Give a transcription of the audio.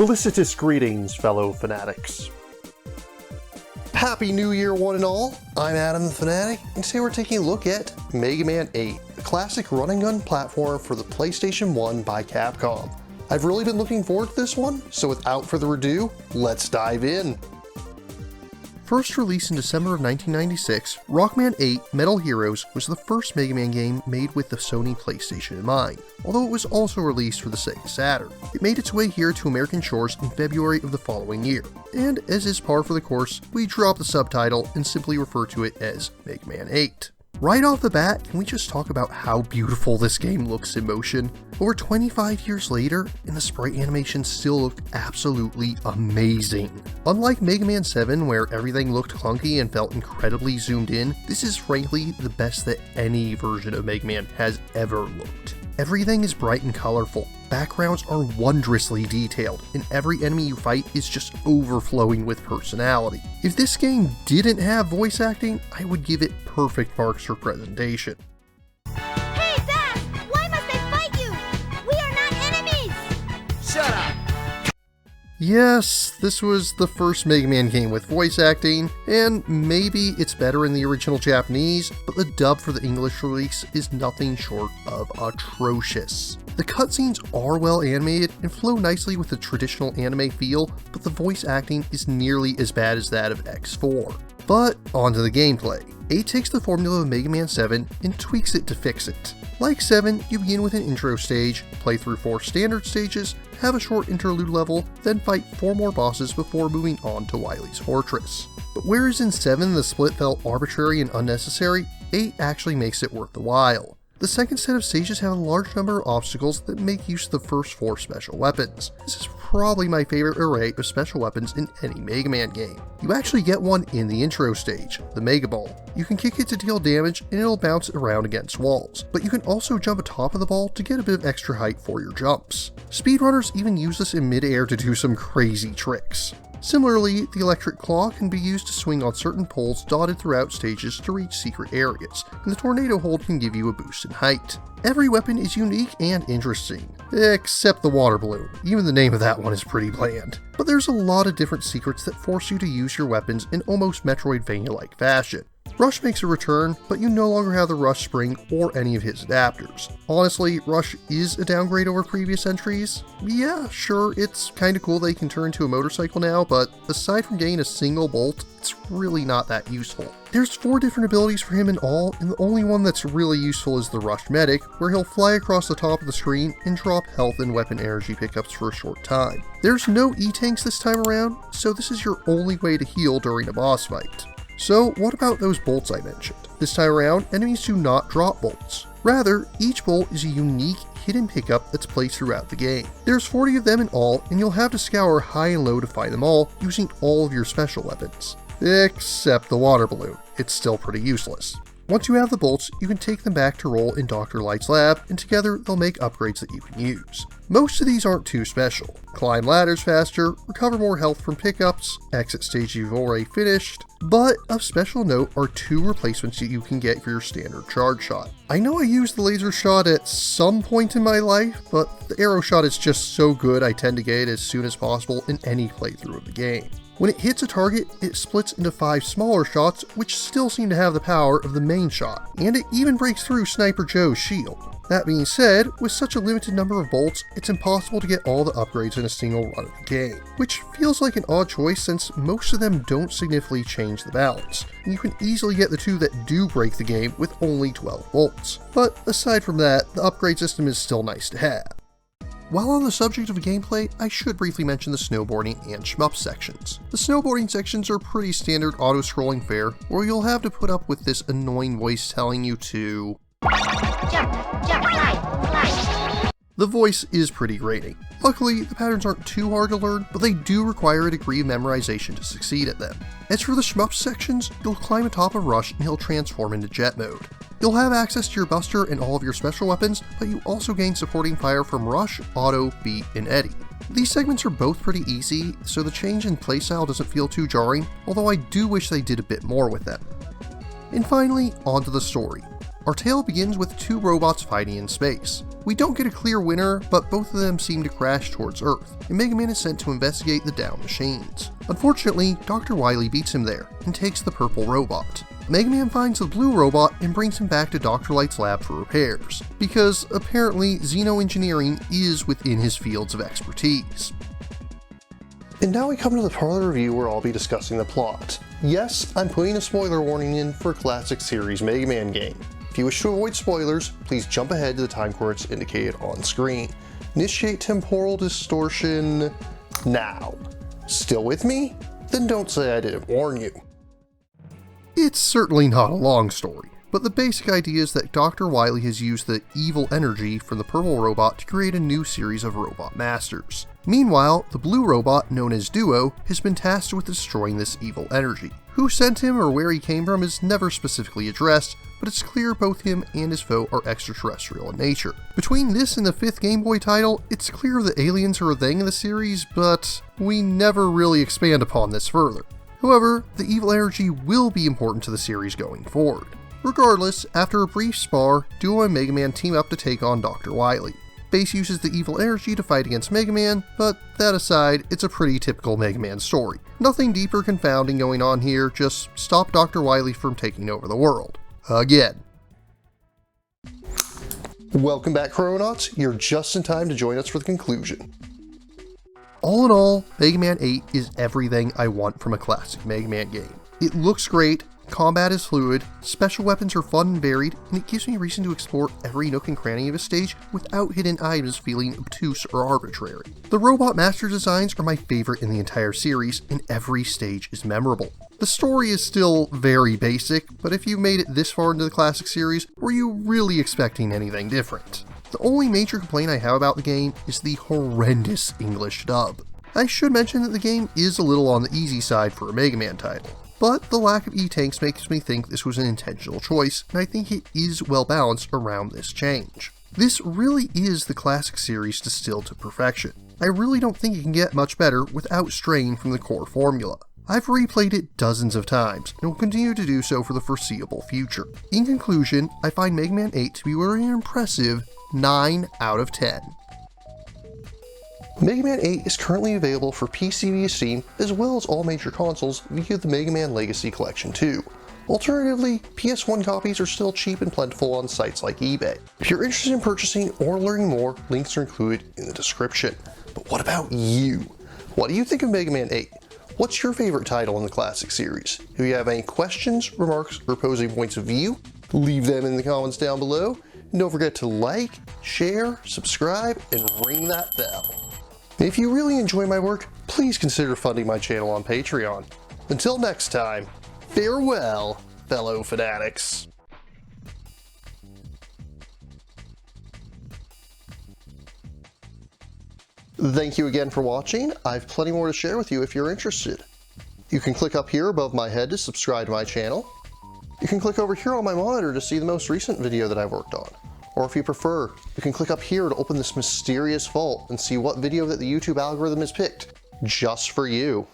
Felicitous greetings, fellow fanatics. Happy New Year, one and all. I'm Adam the Fanatic, and today we're taking a look at Mega Man 8, the classic run-and-gun platform for the PlayStation 1 by Capcom. I've really been looking forward to this one, so without further ado, let's dive in. First released in December of 1996, Rockman 8 Metal Heroes was the first Mega Man game made with the Sony PlayStation in mind, although it was also released for the Sega Saturn. It made its way here to American shores in February of the following year, and as is par for the course, we drop the subtitle and simply refer to it as Mega Man 8. Right off the bat, can we just talk about how beautiful this game looks in motion? Over 25 years later, and the sprite animations still look absolutely amazing. Unlike Mega Man 7, where everything looked clunky and felt incredibly zoomed in, this is frankly the best that any version of Mega Man has ever looked. Everything is bright and colorful, backgrounds are wondrously detailed, and every enemy you fight is just overflowing with personality. If this game didn't have voice acting, I would give it perfect marks for presentation. Hey, Zaz! Why must I fight you? We are not enemies! Shut up! Yes, this was the first Mega Man game with voice acting, and maybe it's better in the original Japanese, but the dub for the English release is nothing short of atrocious. The cutscenes are well animated and flow nicely with the traditional anime feel, but the voice acting is nearly as bad as that of X4. But onto the gameplay. 8 takes the formula of Mega Man 7 and tweaks it to fix it. Like 7, you begin with an intro stage, play through 4 standard stages, have a short interlude level, then fight 4 more bosses before moving on to Wily's Fortress. But whereas in 7 the split felt arbitrary and unnecessary, 8 actually makes it worth the while. The second set of stages have a large number of obstacles that make use of the first 4 special weapons. This is probably my favorite array of special weapons in any Mega Man game. You actually get one in the intro stage, the Mega Ball. You can kick it to deal damage and it'll bounce around against walls, but you can also jump atop of the ball to get a bit of extra height for your jumps. Speedrunners even use this in mid-air to do some crazy tricks. Similarly, the electric claw can be used to swing on certain poles dotted throughout stages to reach secret areas, and the tornado hold can give you a boost in height. Every weapon is unique and interesting, except the water balloon. Even the name of that one is pretty bland. But there's a lot of different secrets that force you to use your weapons in almost Metroidvania-like fashion. Rush makes a return, but you no longer have the Rush Spring or any of his adapters. Honestly, Rush is a downgrade over previous entries. Yeah, sure, it's kinda cool that you can turn into a motorcycle now, but aside from getting a single bolt, it's really not that useful. There's 4 different abilities for him in all, and the only one that's really useful is the Rush Medic, where he'll fly across the top of the screen and drop health and weapon energy pickups for a short time. There's no E-tanks this time around, so this is your only way to heal during a boss fight. So what about those bolts I mentioned? This time around, enemies do not drop bolts. Rather, each bolt is a unique hidden pickup that's placed throughout the game. There's 40 of them in all, and you'll have to scour high and low to find them all, using all of your special weapons. Except the water balloon. It's still pretty useless. Once you have the bolts, you can take them back to roll in Dr. Light's lab, and together they'll make upgrades that you can use. Most of these aren't too special. Climb ladders faster, recover more health from pickups, exit stage you've already finished, but of special note are 2 replacements that you can get for your standard charge shot. I know I used the laser shot at some point in my life, but the arrow shot is just so good I tend to get it as soon as possible in any playthrough of the game. When it hits a target, it splits into 5 smaller shots, which still seem to have the power of the main shot, and it even breaks through Sniper Joe's shield. That being said, with such a limited number of bolts, it's impossible to get all the upgrades in a single run of the game, which feels like an odd choice since most of them don't significantly change the balance, and you can easily get the 2 that do break the game with only 12 bolts. But aside from that, the upgrade system is still nice to have. While on the subject of gameplay, I should briefly mention the snowboarding and shmup sections. The snowboarding sections are pretty standard auto-scrolling fare, where you'll have to put up with this annoying voice telling you to Jump, jump, slide. The voice is pretty grating. Luckily, the patterns aren't too hard to learn, but they do require a degree of memorization to succeed at them. As for the shmup sections, you'll climb atop of Rush and he'll transform into jet mode. You'll have access to your Buster and all of your special weapons, but you also gain supporting fire from Rush, Auto, Beat, and Eddie. These segments are both pretty easy, so the change in playstyle doesn't feel too jarring, although I do wish they did a bit more with them. And finally, onto the story. Our tale begins with two robots fighting in space. We don't get a clear winner, but both of them seem to crash towards Earth, and Mega Man is sent to investigate the downed machines. Unfortunately, Dr. Wily beats him there, and takes the purple robot. Mega Man finds the blue robot and brings him back to Dr. Light's lab for repairs, because apparently xenoengineering is within his fields of expertise. And now we come to the part of the review where I'll be discussing the plot. Yes, I'm putting a spoiler warning in for a classic series Mega Man game. If you wish to avoid spoilers, please jump ahead to the time coordinates indicated on screen. Initiate temporal distortion now. Still with me? Then don't say I didn't warn you. It's certainly not a long story, but the basic idea is that Dr. Wily has used the evil energy from the purple robot to create a new series of robot masters. Meanwhile, the blue robot, known as Duo, has been tasked with destroying this evil energy. Who sent him or where he came from is never specifically addressed, but it's clear both him and his foe are extraterrestrial in nature. Between this and the 5th Game Boy title, it's clear that aliens are a thing in the series, but we never really expand upon this further. However, the evil energy will be important to the series going forward. Regardless, after a brief spar, Duo and Mega Man team up to take on Dr. Wily. Base uses the evil energy to fight against Mega Man, but that aside, it's a pretty typical Mega Man story. Nothing deep or confounding going on here, just stop Dr. Wily from taking over the world. Again. Welcome back, Chrononauts. You're just in time to join us for the conclusion. All in all, Mega Man 8 is everything I want from a classic Mega Man game. It looks great, combat is fluid, special weapons are fun and varied, and it gives me a reason to explore every nook and cranny of a stage without hidden items feeling obtuse or arbitrary. The robot master designs are my favorite in the entire series, and every stage is memorable. The story is still very basic, but if you've made it this far into the classic series, were you really expecting anything different? The only major complaint I have about the game is the horrendous English dub. I should mention that the game is a little on the easy side for a Mega Man title, but the lack of E-Tanks makes me think this was an intentional choice, and I think it is well balanced around this change. This really is the classic series distilled to perfection. I really don't think it can get much better without straying from the core formula. I've replayed it dozens of times, and will continue to do so for the foreseeable future. In conclusion, I find Mega Man 8 to be very impressive 9 out of 10. Mega Man 8 is currently available for PC via Steam, as well as all major consoles via the Mega Man Legacy Collection 2. Alternatively, PS1 copies are still cheap and plentiful on sites like eBay. If you're interested in purchasing or learning more, links are included in the description. But what about you? What do you think of Mega Man 8? What's your favorite title in the classic series? If you have any questions, remarks, or opposing points of view, leave them in the comments down below. And don't forget to like, share, subscribe, and ring that bell. And if you really enjoy my work, please consider funding my channel on Patreon. Until next time, farewell, fellow fanatics. Thank you again for watching. I have plenty more to share with you if you're interested. You can click up here above my head to subscribe to my channel. You can click over here on my monitor to see the most recent video that I've worked on. Or if you prefer, you can click up here to open this mysterious vault and see what video that the YouTube algorithm has picked just for you.